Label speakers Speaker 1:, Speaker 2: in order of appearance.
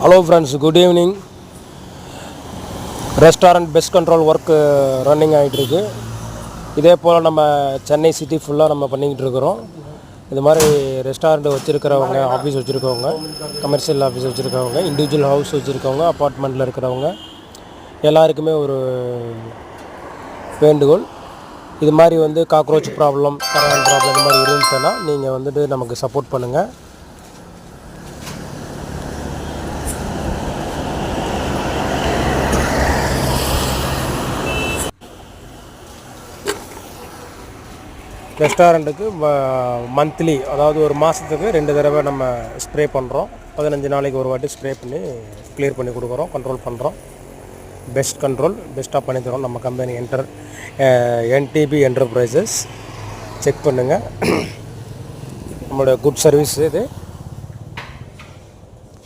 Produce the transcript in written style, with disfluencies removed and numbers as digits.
Speaker 1: Hello friends, good evening. Restaurant pest control work running ஆகிட்டுருக்கு. இதே போல் நம்ம சென்னை சிட்டி ஃபுல்லாக நம்ம பண்ணிக்கிட்டு இருக்கிறோம். இது மாதிரி ரெஸ்டாரண்ட் வச்சுருக்கிறவங்க, ஆஃபீஸ் வச்சுருக்கவங்க, கமர்ஷியல் ஆஃபீஸ் வச்சுருக்கவங்க, இண்டிவிஜுவல் ஹவுஸ் வச்சுருக்கவங்க, அப்பார்ட்மெண்ட்டில் இருக்கிறவங்க எல்லாருக்குமே ஒரு வேண்டுகோள். இது மாதிரி வந்து காக்ரோச் ப்ராப்ளம், கரண்ட் ப்ராப்ளம் இது மாதிரி இருந்துச்சுன்னா நீங்கள் வந்துட்டு நமக்கு சப்போர்ட் பண்ணுங்கள். ரெஸ்டாரண்ட்டுக்கு மந்த்லி, அதாவது ஒரு மாதத்துக்கு 2 தடவை நம்ம ஸ்ப்ரே பண்ணுறோம். 15 நாளைக்கு ஒரு வாட்டி ஸ்ப்ரே பண்ணி கிளியர் பண்ணி கொடுக்குறோம், கண்ட்ரோல் பண்ணுறோம். பெஸ்ட் கண்ட்ரோல் பெஸ்ட்டாக பண்ணி தரோம். நம்ம கம்பெனி என்டிபி என்டர்பிரைசஸ் செக் பண்ணுங்கள். நம்மளோட குட் சர்வீஸ் இது.